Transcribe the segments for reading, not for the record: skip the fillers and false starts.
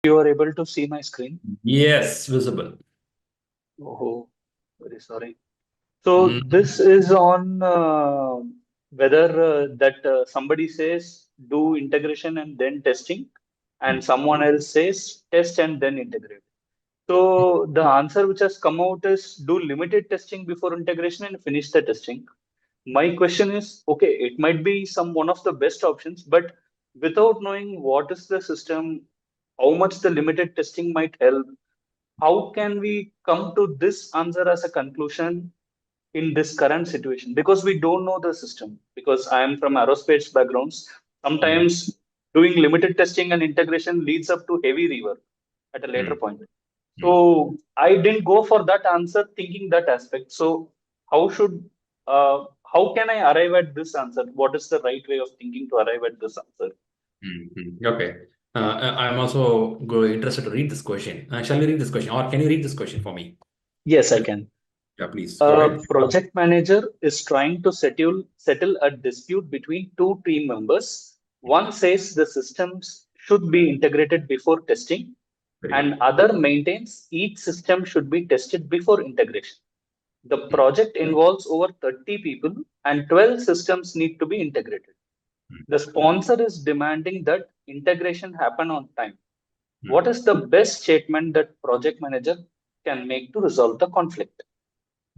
You are able to see my screen? Yes, visible. Oh, very sorry. So Mm, this is on whether somebody says do integration and then testing, and mm, someone else says test and then integrate. So the answer which has come out is do limited testing before integration and finish the testing. My question is, okay, it might be some one of the best options, but without knowing what is the system, how much the limited testing might help, how can we come to this answer as a conclusion in this current situation? Because we don't know the system. Because I am from aerospace backgrounds, mm, sometimes doing limited testing and integration leads up to heavy rework at a later mm, point. mm. So I didn't go for that answer thinking that aspect. So how should how can I arrive at this answer? What is the right way of thinking to arrive at this answer? Okay. I'm also interested to read this question. Shall we read this question, or can you read this question for me? Yes, I If- can. Yeah, please go A ahead. project manager is trying to settle a dispute between two team members. One says the systems should be integrated before testing, Very and good. other maintains each system should be tested before integration. The Mm, project involves over 30 people and 12 systems need to be integrated. mm, The sponsor is demanding that integration happen on time. What mm. is the best statement that project manager can make to resolve the conflict?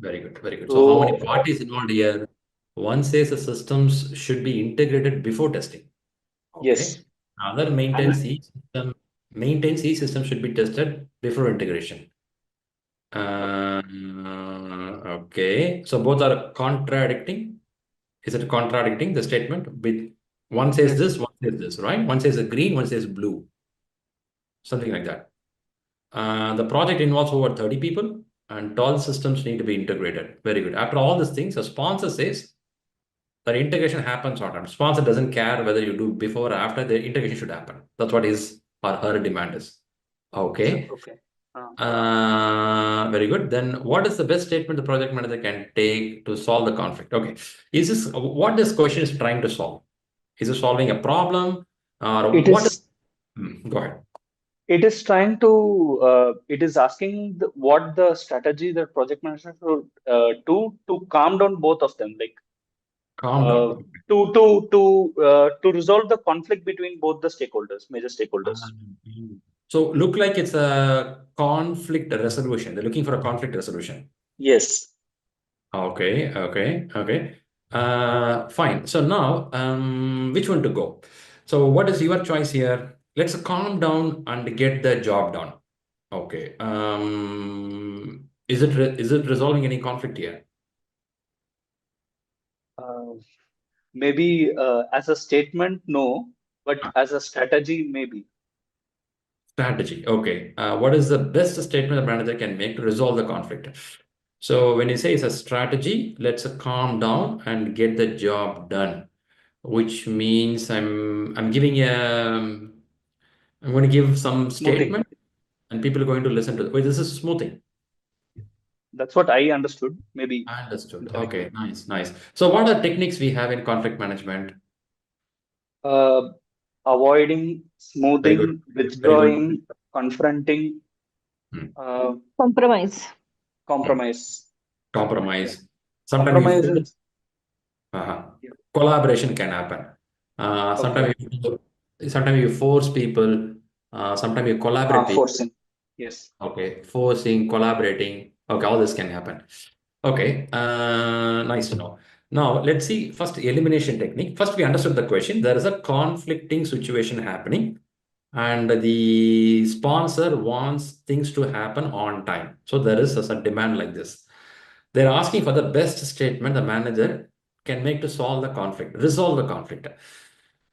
Very good. Very good. So how many So, parties involved here? One says the systems should be integrated before testing. yes. Okay. Other And maintains each system should be tested before integration. Uh, okay. So both are contradicting. Is it contradicting the statement? With one says yes, this, one says this, right? One says green, one says blue, something like that. The project involves over 30 people and all systems need to be integrated. Very good. After all these things, the sponsor says that integration happens on time. Sponsor doesn't care whether you do before or after, the integration should happen. That's what his or her demand is. Okay. okay. Very good. Then what is the best statement the project manager can take to solve the conflict? Okay. Is this what this question is trying to solve? Is it solving a problem or It what? is Go ahead. it is trying to it is asking what the strategy that project manager should to calm down both of them, like Calm uh, down. to resolve the conflict between both the stakeholders, major stakeholders. Mm. So look like it's a conflict resolution. They're looking for a conflict resolution. Yes. Okay, okay, okay. Fine. So now, which one to go? So what is your choice here? Let's calm down and get the job done. Okay. Is it resolving any conflict here? Uh, Maybe as a statement, no, but as a strategy, maybe. Strategy. Okay. What is the best statement the manager can make to resolve the conflict? So when you say it's a strategy, let's calm down and get the job done, which means I'm giving I'm going to give some Smoothing. statement and people are going to listen to it. Wait, this is smoothing. That's what I understood. Maybe I understood. correct me. Okay, nice, nice. So what are techniques we have in conflict management? Uh, Avoiding, Very good. smoothing, Very good. withdrawing, confronting, Hmm, Compromise. hmm. compromise. Yeah. Compromise. Sometimes Compromise you is yeah. collaboration can happen. Okay. Sometimes you force people. Sometimes you collaborate people. Forcing. Yes. Okay, forcing, collaborating. Okay, all this can happen. Okay, nice to know. Now, let's see first elimination technique. First, we understood the question. There is a conflicting situation happening, and the sponsor wants things to happen on time. So there is a demand like this. They're asking for the best statement the manager can make to solve the conflict, resolve the conflict.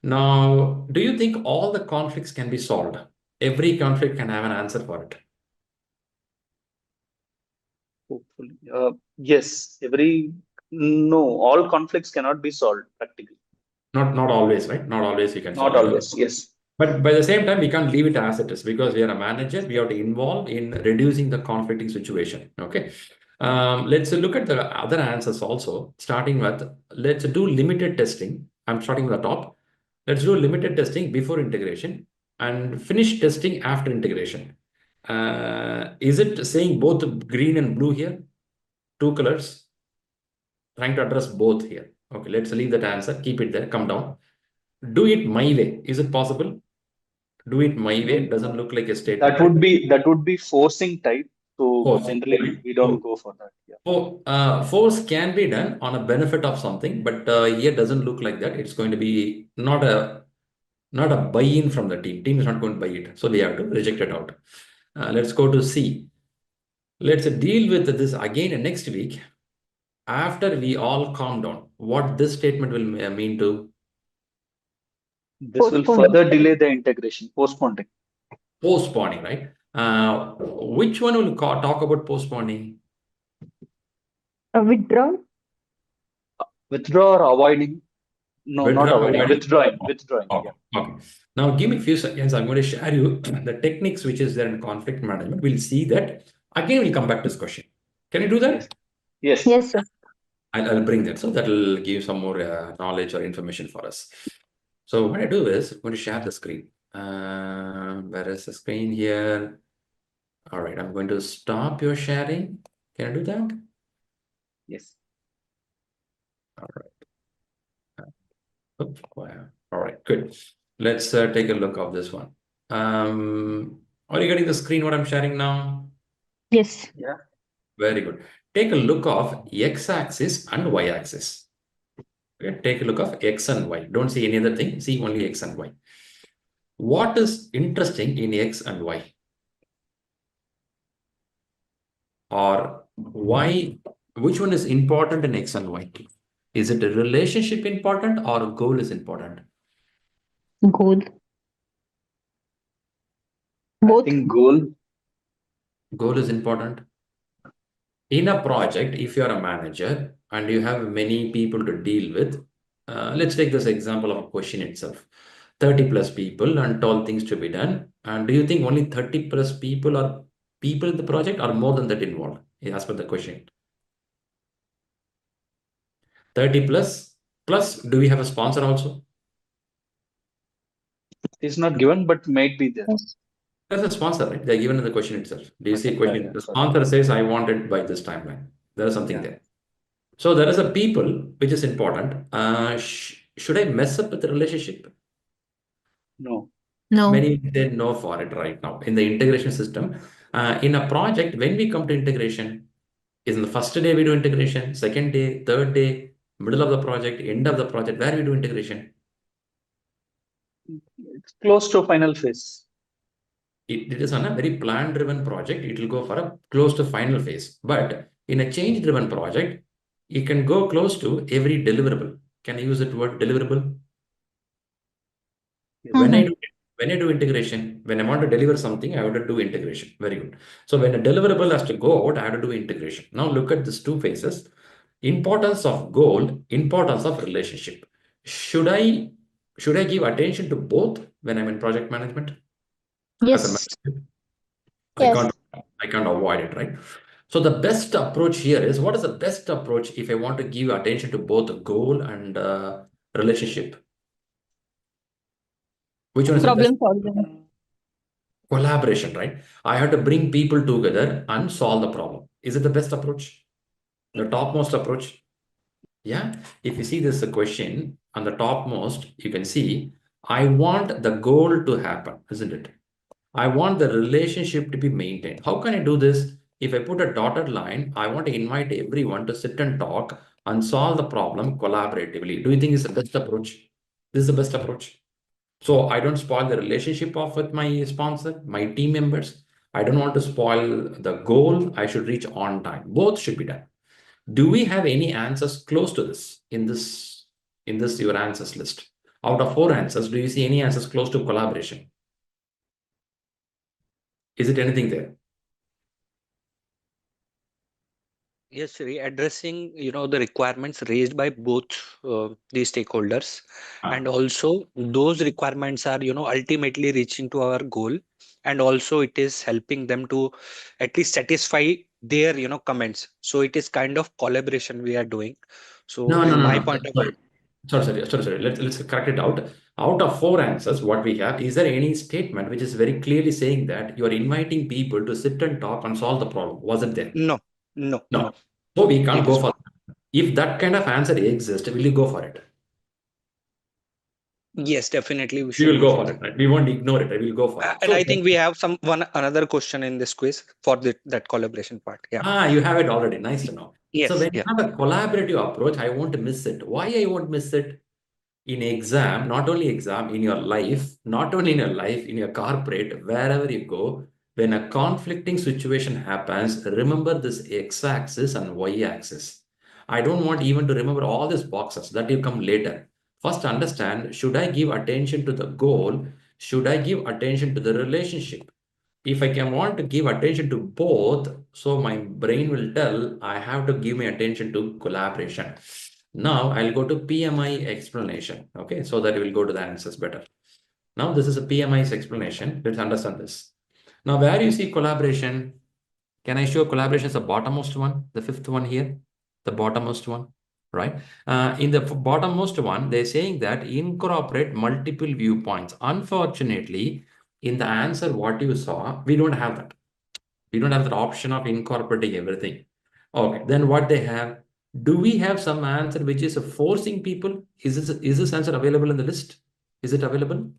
Now, do you think all the conflicts can be solved? Every conflict can have an answer for it. Hopefully. Yes. No, all conflicts cannot be solved practically. Not always, right? Not always you can Not solve it. always. Yes. But by the same time, we can't leave it as it is because we are a manager. We have to involve in reducing the conflicting situation. Okay. Let's look at the other answers also, starting with let's do limited testing. I'm starting with the top. Let's do limited testing before integration and finish testing after integration. Is it saying both green and blue here? Two colors? Trying to address both here. Okay, let's leave that answer. Keep it there. Come down. Do it my way. Is it possible? Do it my way. Doesn't look like a statement, right? That would be forcing type. So Force, generally right? we don't So, go for that. Yeah. force can be done on a benefit of something, but here doesn't look like that. It's going to be not a buy-in from the team. Team is not going to buy it, so they have to reject it out. Let's go to C. Let's deal with this again next week after we all calm down. What this statement will mean to This will Postponing. further delay the integration, postponing. postponing, right? Which one will talk about postponing? Withdraw. Withdraw or avoiding? No, not Withdraw, avoiding. avoiding? Withdrawing. Okay, Yeah. okay. Now give me a few seconds. I'm going to share you the techniques which is there in conflict management. We'll see that. Again, we'll come back to this question. Can you do that? Yes. Yes, sir. I'll bring that. So that will give some more knowledge or information for us. So what I do is I'm going to share the screen. Where is the screen here? All right, I'm going to stop your sharing. Can I do that? Yes. All right. Oops, wow. All right, good. Let's take a look of this one. Are you getting the screen what I'm sharing now? Yes. Yeah. Very good. Take a look of x-axis and y-axis. Okay, take a look of x and y. Don't see any other thing. See only x and y. What is interesting in x and y? Or why? Which one is important in x and y? Is it a relationship important or a goal is important? Goal. I Both. think goal. Goal is important. In a project, if you're a manager and you have many people to deal with, let's take this example of a question itself. 30 plus people and all things to be done. And do you think only 30 plus people are people in the project or more than that involved? As per the question. 30 plus do we have a sponsor also? It's not given, but might be there. Yes. There's a sponsor, right? They're given in the question itself. Do you see a question? Yeah, The sorry. sponsor says, I want it by this timeline. There is something Yeah. there. So there is a people, which is important. Should I mess up with the relationship? No. No. Many say no for it right now. In the integration system, in a project, when we come to integration, is in the first day we do integration, second day, third day, middle of the project, end of the project, where we do integration? It's close to final phase. It is on a very plan-driven project. It will go for a close to final phase. But in a change-driven project, you can go close to every deliverable. Can I use that word deliverable? Yes. When I do integration, when I want to deliver something, I have to do integration. Very good. So when a deliverable has to go out, I have to do integration. Now look at these two phases. Importance of goal, importance of relationship. Should I give attention to both when I'm in project management? As a Yes. manager? Yes. I can't avoid it, right? So the best approach here is, what is the best approach if I want to give attention to both the goal and relationship? Which one is the best? Problem solving. Collaboration, right? I have to bring people together and solve the problem. Is it the best approach? The topmost approach? Yeah. If you see this question on the topmost, you can see, I want the goal to happen, isn't it? I want the relationship to be maintained. How can I do this? If I put a dotted line, I want to invite everyone to sit and talk and solve the problem collaboratively. Do you think it's the best approach? This is the best approach. So I don't spoil the relationship of with my sponsor, my team members. I don't want to spoil the goal. I should reach on time. Both should be done. Do we have any answers close to this in this your answers list? Out of 4 answers, do you see any answers close to collaboration? Is it anything there? Yes, Shri, addressing the requirements raised by both the stakeholders, and also those requirements are ultimately reaching to our goal, and also it is helping them to at least satisfy their comments. So it is kind of collaboration we are doing. So No, in no, no, my no. point of view, Sorry. Let's correct it out. Out of 4 answers, what we have, is there any statement which is very clearly saying that you are inviting people to sit and talk and solve the problem? Was it there? No, no, No. no. So we can't It go is for not. that. If that kind of answer exists, will you go for it? Yes, definitely we We should will go go for for that. it, right? We won't ignore it. I will go for it. And So I think we have another question in this quiz for that collaboration part. Yeah. you have it already. Nice to know. So Yes. when you Yeah. have a collaborative approach, I won't miss it. Why I won't miss it? In exam, not only exam, in your life, not only in your life, in your corporate, wherever you go, when a conflicting situation happens, remember this x-axis and y-axis. I don't want even to remember all these boxes that will come later. First, understand, should I give attention to the goal? Should I give attention to the relationship? If I can want to give attention to both, so my brain will tell I have to give my attention to collaboration. Now I'll go to PMI explanation. Okay, so that we'll go to the answers better. Now this is a PMI's explanation. Let's understand this. Now where you see collaboration, can I show collaboration as the bottommost one, the 5th one here, the bottommost one, right? In the bottommost one, they're saying that incorporate multiple viewpoints. Unfortunately, in the answer what you saw, we don't have that. We don't have that option of incorporating everything. Okay, then what they have? Do we have some answer which is forcing people? Is this answer available in the list? Is it available?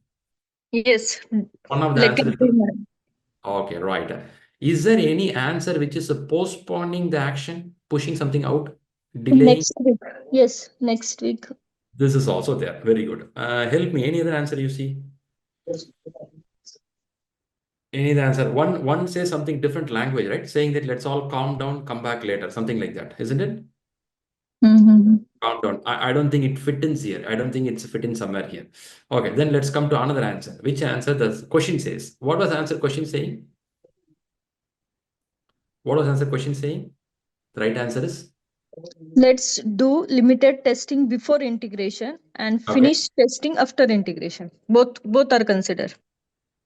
Yes. One of the Let answers. it be known. Okay, right. Is there any answer which is postponing the action, pushing something out, delaying? Next week. Yes, next week. This is also there. Very good. Help me. Any other answer you see? Any other answer? One says something different language, right? Saying that let's all calm down, come back later, something like that, isn't it? Mm-hmm. Calm down. I don't think it fit in here. I don't think it's fit in somewhere here. Okay, then let's come to another answer. Which answer the question says? What was the answer question saying? What was the answer question saying? The right answer is? Let's do limited testing before integration and Okay. finish testing after integration. Both are considered.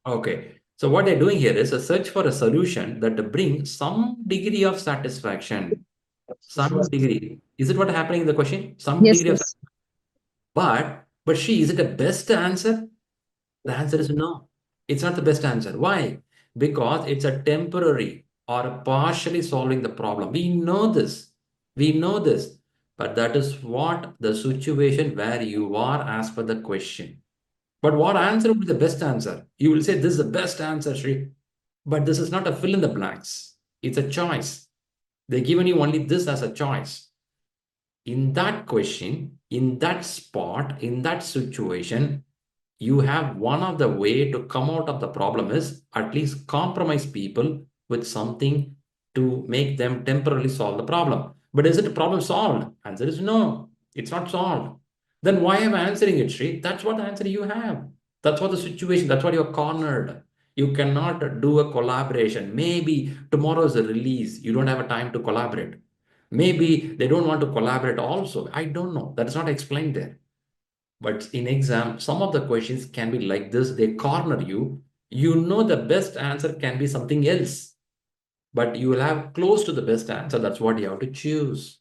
Okay. So what they're doing here is a search for a solution that brings some degree of satisfaction. Some degree. Is it what happening in the question? Some Yes, degree of, yes. but Shri, is it a best answer? The answer is no. It's not the best answer. Why? Because it's a temporary or a partially solving the problem. We know this. We know this. But that is what the situation where you are as per the question. But what answer would be the best answer? You will say this is the best answer, Shri. But this is not a fill in the blanks. It's a choice. They're given you only this as a choice. In that question, in that spot, in that situation, you have one of the way to come out of the problem is at least compromise people with something to make them temporarily solve the problem. But is it a problem solved? Answer is no, it's not solved. Then why am I answering it, Shri? That's what the answer you have. That's what the situation, that's what you're cornered. You cannot do a collaboration. Maybe tomorrow is a release. You don't have a time to collaborate. Maybe they don't want to collaborate also. I don't know. That is not explained there. But in exam, some of the questions can be like this. They corner you. You know the best answer can be something else. But you will have close to the best answer. That's what you have to choose.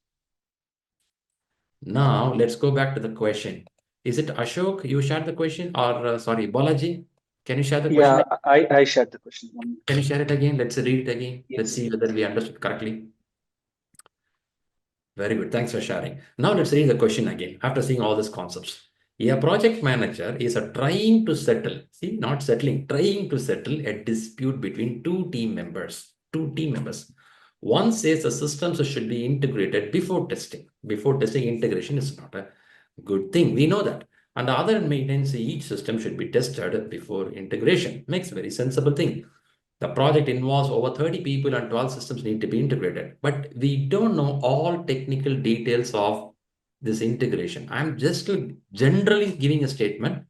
Now, let's go back to the question. Is it Ashok? You shared the question? Or, sorry, Balaji? Can you share the question? Yeah, I shared the question. Can you share it again? Let's read it again. Let's Yes. see whether we understood correctly. Very good. Thanks for sharing. Now let's read the question again after seeing all these concepts. A project manager is trying to settle, see, not settling, trying to settle a dispute between two team members. Two team members. One says the systems should be integrated before testing. Before testing, integration is not a good thing. We know that. And the other maintains each system should be tested before integration. Makes a very sensible thing. The project involves over 30 people and 12 systems need to be integrated. But we don't know all technical details of this integration. I'm just generally giving a statement.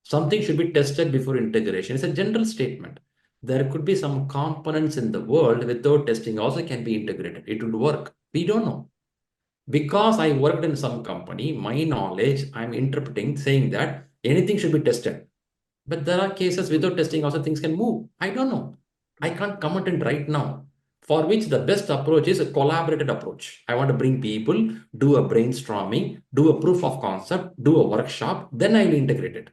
Something should be tested before integration. It's a general statement. There could be some components in the world without testing also can be integrated. It would work. We don't know. Because I worked in some company, my knowledge, I'm interpreting, saying that anything should be tested. But there are cases without testing also things can move. I don't know. I can't comment it right now. For which the best approach is a collaborated approach. I want to bring people, do a brainstorming, do a proof of concept, do a workshop, then I will integrate it.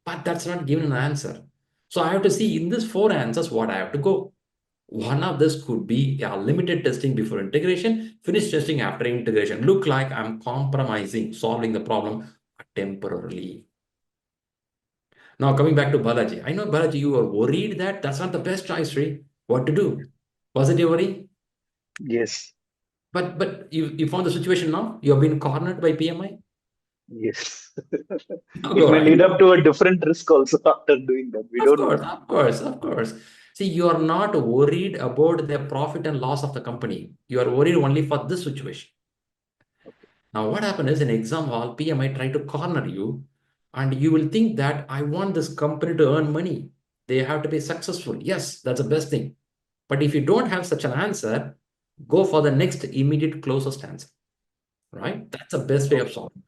but that's not given an answer. So I have to see in these 4 answers what I have to go. One of this could be limited testing before integration, finished testing after integration. Look like I'm compromising, solving the problem temporarily. Now coming back to Balaji. I know Balaji, you are worried that that's not the best choice, Shri. What to do? Was it your worry? Yes. But you found the situation now? You have been cornered by PMI? Yes. Now It go may ahead. lead up to a different risk also after doing that. We don't know. Of course, of course. See, you are not worried about the profit and loss of the company. You are worried only for this situation. Now, what happened is in exam hall, PMI try to corner you, and you will think that I want this company to earn money. They have to be successful. Yes, that's the best thing. But if you don't have such an answer, go for the next immediate closest answer. Right? That's the best way of solving.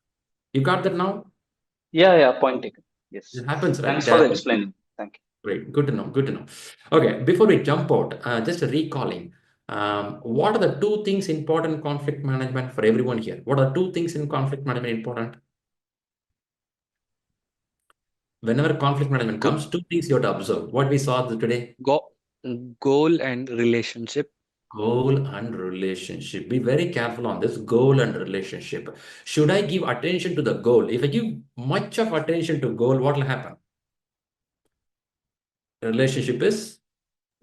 You got that now? Yeah, point taken. Yes. It happens, right? Thanks for the explaining. Thank you. Great. Good to know. Good to know. Okay. Before we jump out, just recalling, what are the 2 things important in conflict management for everyone here? What are 2 things in conflict management important? Whenever conflict management Go, comes, 2 things you have to observe. What we saw today, go, goal and relationship. goal and relationship. Be very careful on this goal and relationship. Should I give attention to the goal? If I give much of attention to goal, what will happen? Relationship is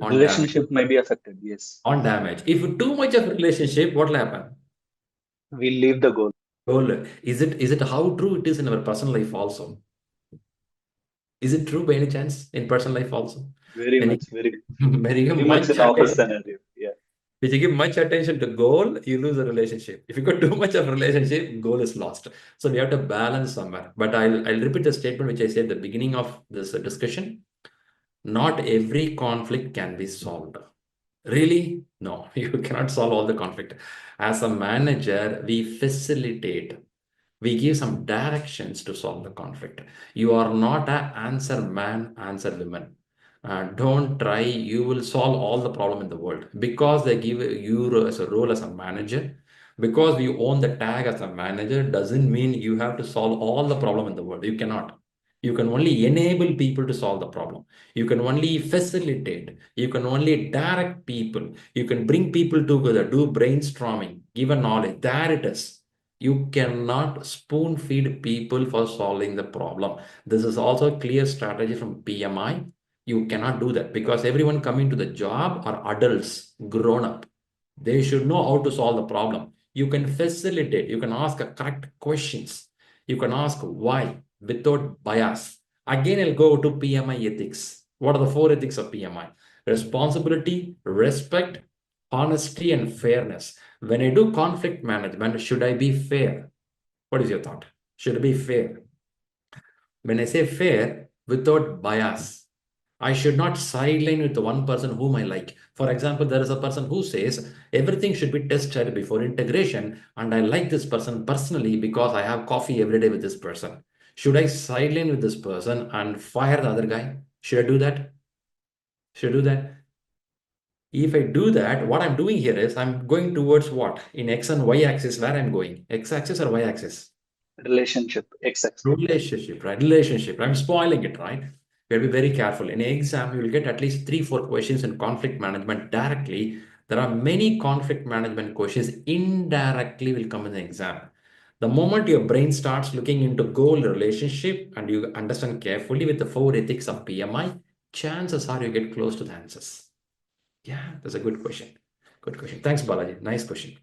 on damage. Relationship may be affected. Yes. On damage. If too much of relationship, what will happen? We leave the goal. Goal. Is it how true it is in our personal life also? Is it true by any chance in personal life also? Very When you, much, very, when you give very much much in our attention, scenario. Yeah. if you give much attention to goal, you lose a relationship. If you got too much of relationship, goal is lost. So we have to balance somewhere. But I'll repeat the statement which I said at the beginning of this discussion. Not every conflict can be solved. Really? No, you cannot solve all the conflict. As a manager, we facilitate. We give some directions to solve the conflict. You are not an answer man, answer woman. Don't try, you will solve all the problem in the world because they give you as a role as a manager. Because you own the tag as a manager doesn't mean you have to solve all the problem in the world. You cannot. You can only enable people to solve the problem. You can only facilitate. You can only direct people. You can bring people together, do brainstorming, give a knowledge. There it is. You cannot spoon feed people for solving the problem. This is also a clear strategy from PMI. You cannot do that because everyone coming to the job are adults, grown up. They should know how to solve the problem. You can facilitate. You can ask correct questions. You can ask why without bias. Again, I'll go to PMI ethics. What are the 4 ethics of PMI? Responsibility, respect, honesty, and fairness. When I do conflict management, should I be fair? What is your thought? Should I be fair? When I say fair, without bias, I should not sideline with the one person whom I like. For example, there is a person who says everything should be tested before integration, and I like this person personally because I have coffee every day with this person. Should I sideline with this person and fire the other guy? Should I do that? Should I do that? If I do that, what I'm doing here is I'm going towards what? In X and Y axis, where I'm going? X axis or Y axis? Relationship. Exactly. Relationship, right? Relationship. I'm spoiling it, right? You have to be very careful. In an exam, you will get at least 3-4 questions in conflict management directly. There are many conflict management questions indirectly will come in the exam. The moment your brain starts looking into goal relationship and you understand carefully with the 4 ethics of PMI, chances are you get close to the answers. Yeah, that's a good question. Good question. Thanks, Balaji. Nice question.